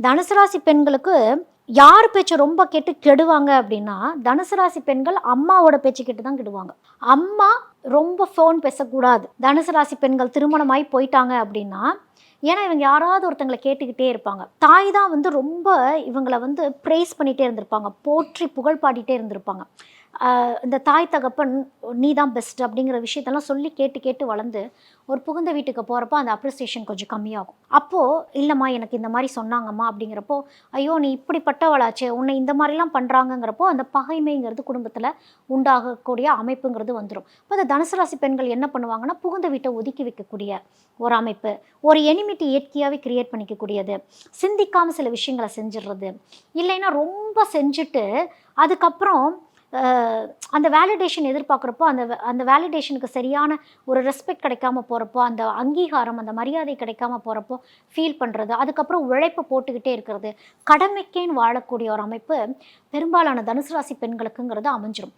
தனுசு ராசி பெண்களுக்கு யார் பேச்சை ரொம்ப கேட்டு கெடுவாங்க அப்படின்னா, தனுசு ராசி பெண்கள் அம்மாவோட பேச்சு கேட்டு தான் கெடுவாங்க. அம்மா ரொம்ப ஃபோன் பேசக்கூடாது. தனுசு ராசி பெண்கள் திருமணமாகி போயிட்டாங்க அப்படின்னா, ஏன்னா இவங்க யாராவது ஒருத்தங்கள கேட்டுக்கிட்டே இருப்பாங்க. தாய் தான் வந்து ரொம்ப இவங்கள வந்து ப்ரைஸ் பண்ணிட்டே இருந்திருப்பாங்க. போற்றி புகழ் பாடிட்டே இருந்திருப்பாங்க. இந்த தாய் தகப்பன் நீ தான் பெஸ்ட் அப்படிங்கிற விஷயத்தெல்லாம் சொல்லி கேட்டு கேட்டு வளர்ந்து, ஒரு புகுந்த வீட்டுக்கு போறப்போ அந்த அப்ரிசியேஷன் கொஞ்சம் கம்மியாகும். அப்போ இல்லம்மா எனக்கு இந்த மாரி சொன்னாங்கம்மா அப்படிங்கிறப்போ, ஐயோ! நீ இப்படிப்பட்டவளாச்சே! உன்னை இந்த மாரிலாம் பண்றாங்கங்கிறப்போ, அந்த பகைமைங்கிறது குடும்பத்தில உண்டாகக்கூடிய அமைப்புங்கிறது வந்துரும். அப்ப இந்த தனுசு ராசி பெண்கள் என்ன பண்ணுவாங்கன்னா, புகுந்த வீட்ட ஒதுக்கி வைக்கக்கூடிய ஒரு அமைப்பு. ஒரு எனிமிட்டி இயற்கையாவே கிரியேட் பண்ணிக்கக்கூடியது. சிந்திக்காம சில விஷயங்கள செஞ்சுர்றது. இல்லைன்னா ரொம்ப செஞ்சுட்டு, அதுக்கப்புறம் அ அந்த வேலிடேஷன் எதிர்பார்க்குறப்போ, அந்த வேலிடேஷனுக்கு சரியான ஒரு ரெஸ்பெக்ட் கிடைக்காம போறப்போ, அந்த அங்கீகாரம், அந்த மரியாதை கிடைக்காம போறப்போ ஃபீல் பண்றது. அதுக்கப்புறம் உழைப்பு போட்டுக்கிட்டே இருக்கிறது. கடமைக்கேன்னு வாழக்கூடிய ஒரு அமைப்பு பெரும்பாலான தனுசு ராசி பெண்களுக்குங்கிறது அமைஞ்சிரும்.